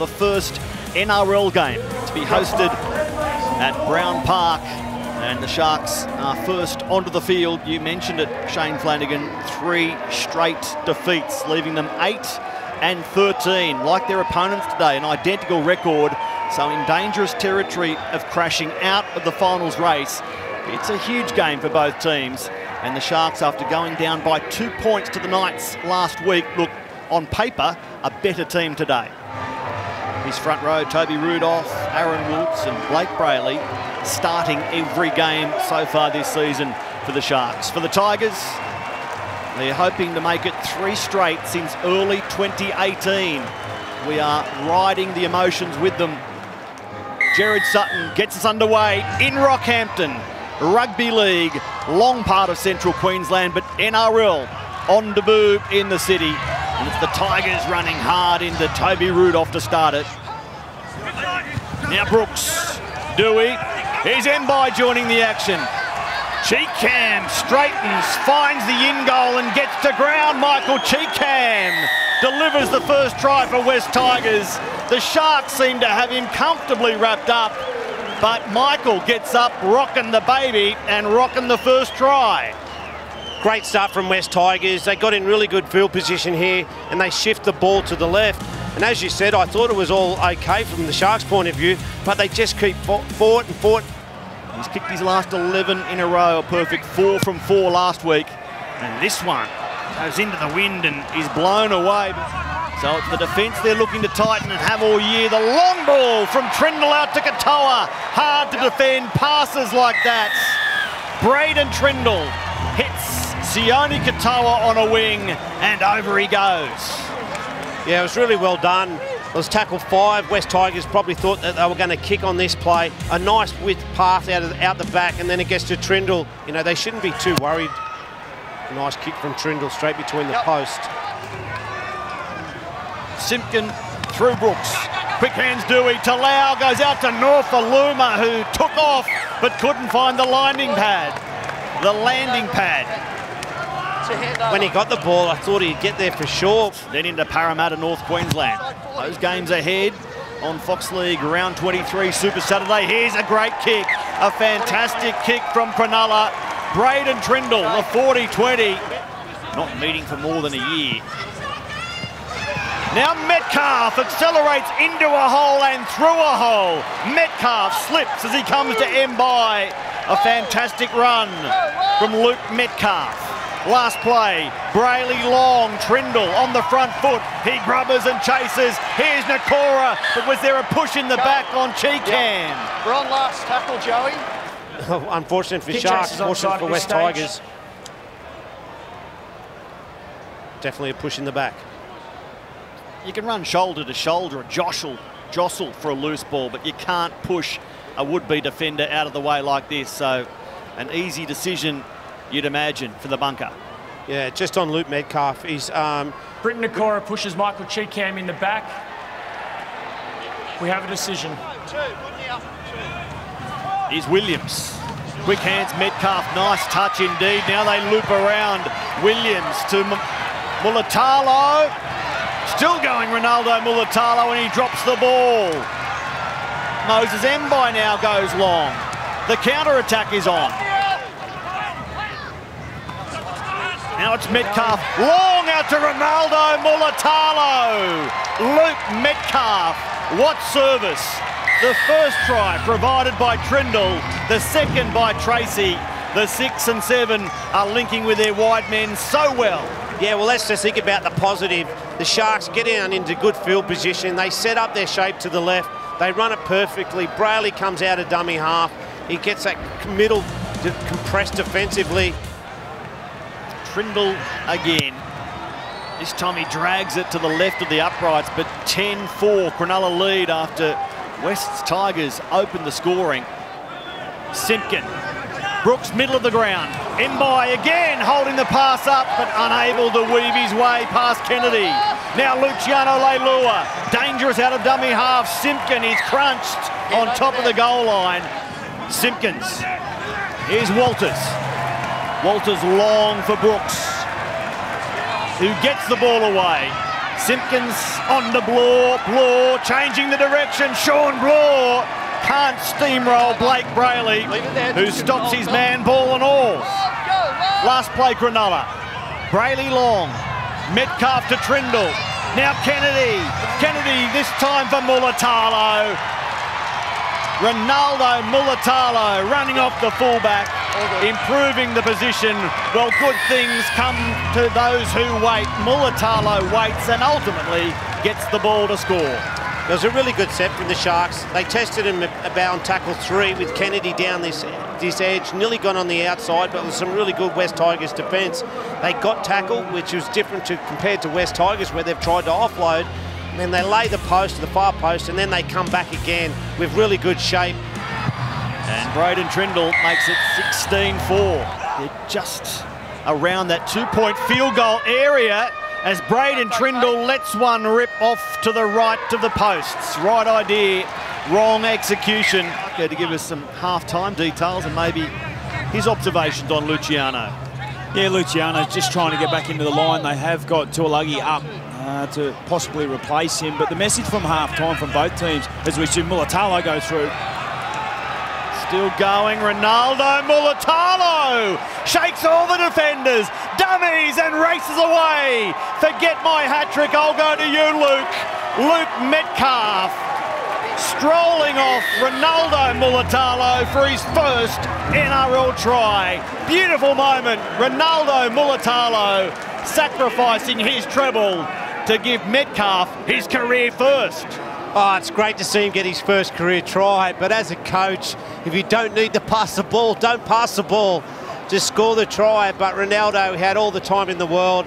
the first NRL game to be hosted at Brown Park. And the Sharks are first onto the field. You mentioned it, Shane Flanagan, 3 straight defeats, leaving them 8 and 13. Like their opponents today, an identical record. So in dangerous territory of crashing out of the finals race. It's a huge game for both teams. And the Sharks, after going down by 2 points to the Knights last week, look, on paper, a better team today. His front row, Toby Rudolph, Aaron Woods and Blake Brayley, starting every game so far this season for the Sharks. For the Tigers, they're hoping to make it 3 straight since early 2018. We are riding the emotions with them. Jared Sutton gets us underway in Rockhampton. Rugby League, long part of central Queensland, but NRL on debut in the city. And it's the Tigers running hard into Toby Rudolph to start it. Now Brooks, Dewey, here's Mbai joining the action. Cheekham straightens, finds the in goal and gets to ground. Michael Cheekham delivers the first try for West Tigers. The Sharks seem to have him comfortably wrapped up, but Michael gets up, rocking the baby and rocking the first try. Great start from West Tigers. They got in really good field position here and they shift the ball to the left. And as you said, I thought it was all okay from the Sharks' point of view, but they just keep fought and fought. He's kicked his last 11 in a row, a perfect 4 from 4 last week. And this one goes into the wind and is blown away. So it's the defence they're looking to tighten and have all year. The long ball from Trindle out to Katoa. Hard to defend, passes like that. Braden Trindle hits Sione Katoa on a wing and over he goes. Yeah, it was really well done. It was tackle 5. West Tigers probably thought that they were going to kick on this play. A nice width path out the back, and then it gets to Trindle. You know, they shouldn't be too worried. A nice kick from Trindle straight between the post. Simpkin through Brooks. Quick hands Dewey. Talau goes out to Norfoluma, who took off but couldn't find the landing pad. When he got the ball, I thought he'd get there for sure. Then into Parramatta, North Queensland. Those games ahead on Fox League Round 23 Super Saturday. Here's a great kick. A fantastic kick from Cronulla. Braden Trindle, the 40-20. Not meeting for more than a year. Now Metcalf accelerates into a hole and through a hole. Metcalf slips as he comes to Mbai. A fantastic run from Luke Metcalf. Last play, Brayley long, Trindle on the front foot. He grubbers and chases. Here's Nakora, but was there a push in the back on Cheekham? Yep. We're on last tackle, Joey. Unfortunate for Sharks, fortunate for West Tigers. Definitely a push in the back. You can run shoulder to shoulder or jostle for a loose ball, but you can't push a would-be defender out of the way like this. So an easy decision, you'd imagine, for the bunker. Yeah, just on Luke Metcalf. He's Britton Nakora pushes Michael Cheekham in the back. We have a decision. Here's Williams. Quick hands, Metcalf, nice touch indeed. Now they loop around. Williams to Mulitalo. Still going Ronaldo Mulitalo, and he drops the ball. Moses Mbai now goes long. The counter-attack is on. Now it's Metcalf, long out to Ronaldo Mulitalo. Luke Metcalf, what service. The first try provided by Trindle, the second by Tracy. The 6 and 7 are linking with their wide men so well. Yeah, well, let's just think about the positive. The Sharks get down into good field position. They set up their shape to the left. They run it perfectly. Brayley comes out of dummy half. He gets that middle compressed defensively. Trindle again. This time he drags it to the left of the uprights, but 10-4 Cronulla lead after West's Tigers open the scoring. Simpkin. Brooks, middle of the ground. Mbai again holding the pass up, but unable to weave his way past Kennedy. Now Luciano Leilua, dangerous out of dummy half. Simpkin is crunched on top of the goal line. Simpkins. Here's Walters. Walters long for Brooks, who gets the ball away. Simpkins on to Bloor, changing the direction. Sean Bloor can't steamroll Blake Brayley, who stops his man, ball and all. Last play, Cronulla. Brayley long, Metcalf to Trindle. Now Kennedy this time for Mulitalo. Ronaldo Mulitalo running off the fullback, improving the position. Well, good things come to those who wait. Mulitalo waits and ultimately gets the ball to score. It was a really good set from the Sharks. They tested him about on tackle 3 with Kennedy down this edge, nearly gone on the outside, but with some really good West Tigers defence. They got tackle, which was different compared to West Tigers, where they've tried to offload. And then they lay the post to the far post, and then they come back again with really good shape. And Braden Trindle makes it 16-4. They're just around that 2-point field goal area as Braden Trindle lets one rip off to the right of the posts. Right idea, wrong execution. Okay, to give us some half-time details and maybe his observations on Luciano. Yeah, Luciano's just trying to get back into the line. They have got Tuolagi up to possibly replace him, but the message from half-time from both teams as we see Mulitalo go through. Still going, Ronaldo Mulitalo shakes all the defenders, dummies and races away. Forget my hat-trick, I'll go to you, Luke. Luke Metcalf strolling off Ronaldo Mulitalo for his first NRL try. Beautiful moment, Ronaldo Mulitalo sacrificing his treble to give Metcalf his career first. Oh, it's great to see him get his first career try, but as a coach, if you don't need to pass the ball, don't pass the ball. Just score the try. But Ronaldo had all the time in the world,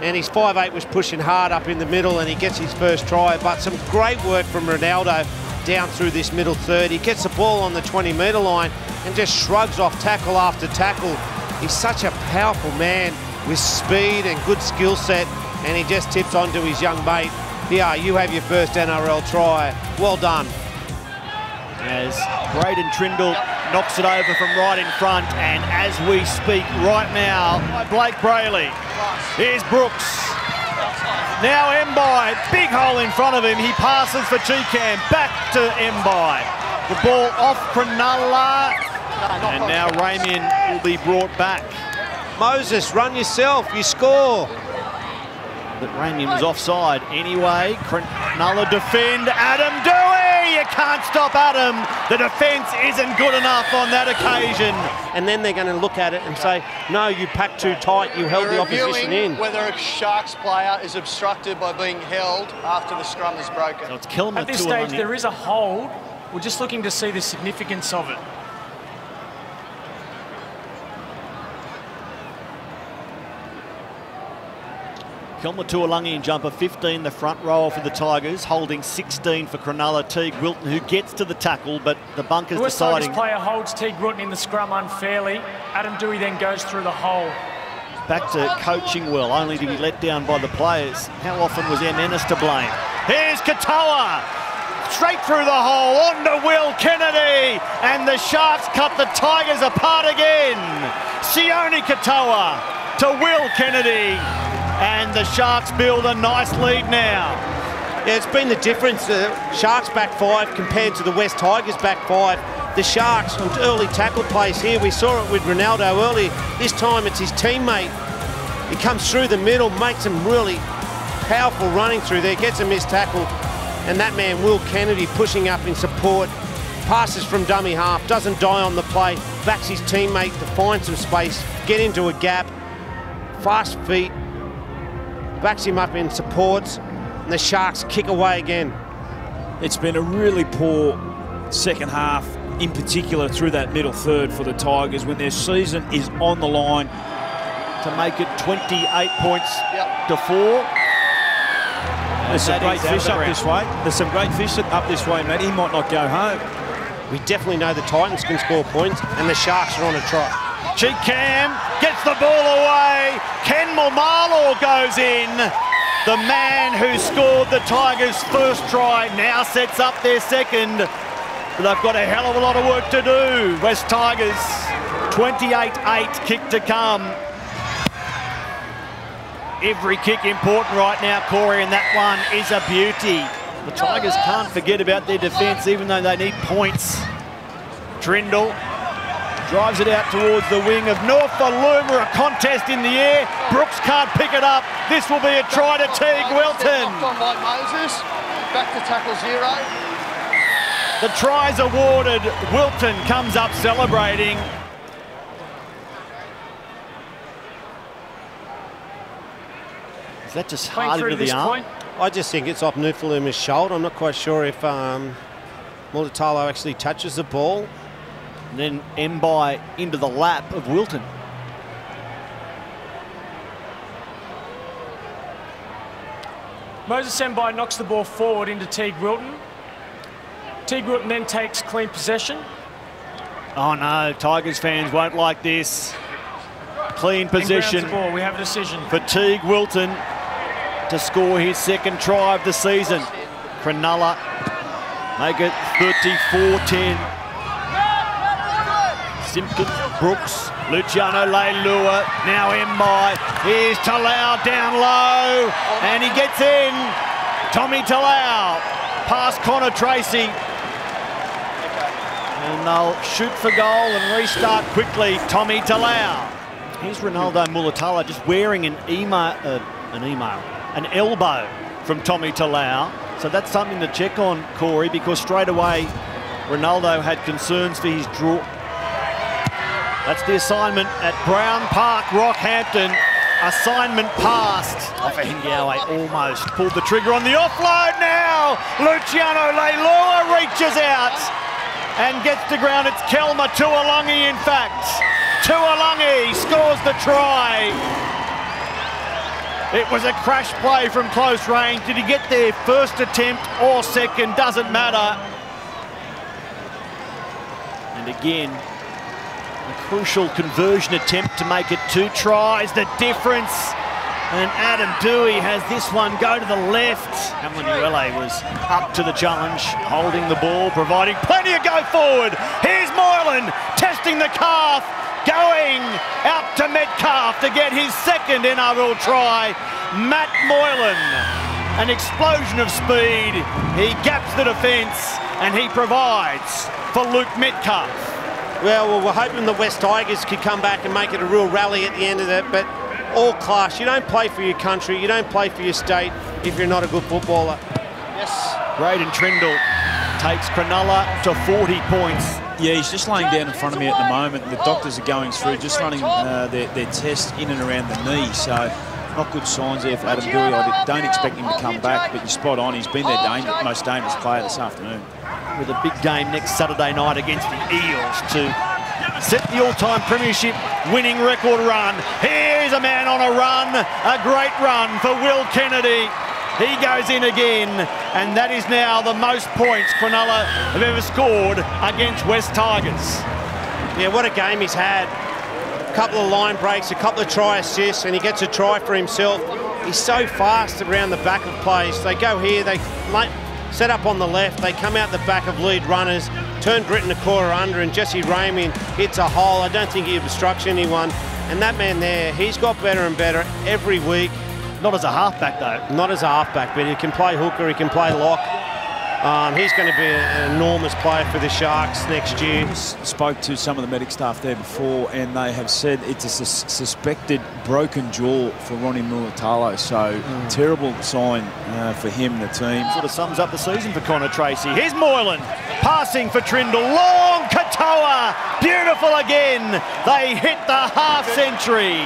and his 5'8" was pushing hard up in the middle, and he gets his first try. But some great work from Ronaldo down through this middle third. He gets the ball on the 20-metre line and just shrugs off tackle after tackle. He's such a powerful man with speed and good skill set, and he just tips onto his young mate. Yeah, you have your first NRL try. Well done. As Braden Trindle knocks it over from right in front, and as we speak right now, by Blake Brayley. Here's Brooks. Now Mbai, big hole in front of him. He passes for Cheekham, back to Mbai. The ball off Cronulla, and now Ramian will be brought back. Moses, run yourself, you score. But Ramian was offside anyway. Cronulla defend, Adam Dewey! You can't stop Adam. The defence isn't good enough on that occasion. And then they're going to look at it and say, no, you packed too tight, you held the opposition in. Whether a Sharks player is obstructed by being held after the scrum is broken. So it's Kilmer at this stage, there is a hold. We're just looking to see the significance of it. Kilmer Tuolungi in jumper 15, the front rower for the Tigers, holding 16 for Cronulla. Teague Wilton, who gets to the tackle, but the bunker's West deciding. Tigers player holds Teague Wilton in the scrum unfairly. Adam Dewey then goes through the hole. Back to coaching well, only to be let down by the players. How often was Ennis to blame? Here's Katoa, straight through the hole, on to Will Kennedy, and the Sharks cut the Tigers apart again. Sione Katoa to Will Kennedy. And the Sharks build a nice lead now. Yeah, it's been the difference. The Sharks back 5 compared to the West Tigers back 5. The Sharks, early tackle plays here. We saw it with Ronaldo early. This time it's his teammate. He comes through the middle, makes him really powerful running through there, gets a missed tackle. And that man, Will Kennedy, pushing up in support. Passes from dummy half, doesn't die on the play. Backs his teammate to find some space, get into a gap. Fast feet. Backs him up in supports, and the Sharks kick away again. It's been a really poor second half, in particular through that middle third for the Tigers, when their season is on the line. To make it 28 points to 4. There's some great fish up this way. There's some great fish up this way, Matt. He might not go home. We definitely know the Titans can score points, and the Sharks are on a trot. Cheekham gets the ball away. Ken Mulitalo goes in. The man who scored the Tigers' first try now sets up their second. But they've got a hell of a lot of work to do. West Tigers, 28-8, kick to come. Every kick important right now, Corey, and that one is a beauty. The Tigers can't forget about their defence, even though they need points. Trindle drives it out towards the wing of Norfoluma, a contest in the air. Brooks can't pick it up. This will be a try to Teague Wilton. By Moses, back to tackle 0. The try's awarded. Wilton comes up celebrating. Is that just hard into the arm? I just think it's off Nufaluma's shoulder. I'm not quite sure if Mulitalo actually touches the ball. And then Mbai into the lap of Wilton. Moses Mbai knocks the ball forward into Teague Wilton. Teague Wilton then takes clean possession. Oh no, Tigers fans won't like this. Clean possession. Ball. We have a decision. For Teague Wilton to score his second try of the season. Cronulla make it 34-10. Simpkins, Brooks, Luciano Leilua, now Mbai. Here's Talau down low, and he gets in. Tommy Talau past Connor Tracy. And they'll shoot for goal and restart quickly. Tommy Talau. Here's Ronaldo Mulitalo just wearing an elbow from Tommy Talau. So that's something to check on, Corey, because straight away Ronaldo had concerns for his draw. That's the assignment at Brown Park, Rockhampton. Assignment passed. Offahingiawe almost pulled the trigger on the offload now. Luciano Leilua reaches out and gets to ground. It's Kelma Tuolangi, in fact. Tuolangi scores the try. It was a crash play from close range. Did he get there first attempt or second? Doesn't matter. And again, a crucial conversion attempt to make it 2 tries. The difference. And Adam Dewey has this one go to the left. Amanuele was up to the challenge, holding the ball, providing plenty of go forward. Here's Moylan testing the calf, going out to Metcalf to get his second NRL try. Matt Moylan, an explosion of speed. He gaps the defence and he provides for Luke Metcalf. Well, we're hoping the West Tigers could come back and make it a real rally at the end of that, but all class. You don't play for your country, you don't play for your state if you're not a good footballer. Yes. Braden Trindle takes Cronulla to 40 points. Yeah, he's just laying down in front of me at the moment. The doctors are going through, just running their tests in and around the knee. So not good signs there for Adam Dewey. I don't expect him to come back, but you're spot on. He's been their most dangerous player this afternoon. With a big game next Saturday night against the Eels to set the all-time premiership winning record run. Here's a man on a run, a great run for Will Kennedy. He goes in again, and that is now the most points Cronulla have ever scored against West Tigers. Yeah, what a game he's had. A couple of line breaks, a couple of try assists, and he gets a try for himself. He's so fast around the back of plays. They go here, they set up on the left, they come out the back of lead runners, turn Britton Nakora under, and Jesse Raymond hits a hole. I don't think he obstructs anyone. And that man there, he's got better and better every week. Not as a halfback, though. Not as a halfback, but he can play hooker, he can play lock. He's going to be an enormous player for the Sharks next year. Spoke to some of the medic staff there before, and they have said it's a suspected broken jaw for Ronnie Mulitalo. So terrible sign for him and the team. Sort of sums up the season for Connor Tracy. Here's Moylan passing for Trindle. Long Katoa. Beautiful again. They hit the half century.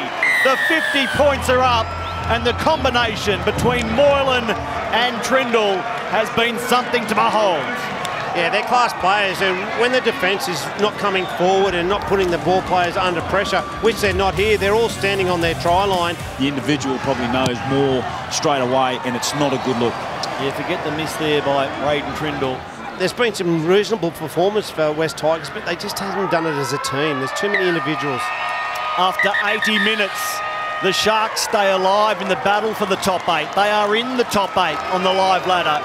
The 50 points are up. And the combination between Moylan and Trindle has been something to behold. Yeah, they're class players, and when the defence is not coming forward and not putting the ball players under pressure, which they're not here, they're all standing on their try line. The individual probably knows more straight away, and it's not a good look. Yeah, forget the miss there by Braden Trindle. There's been some reasonable performance for West Tigers, but they just haven't done it as a team. There's too many individuals. After 80 minutes, the Sharks stay alive in the battle for the top 8. They are in the top 8 on the live ladder.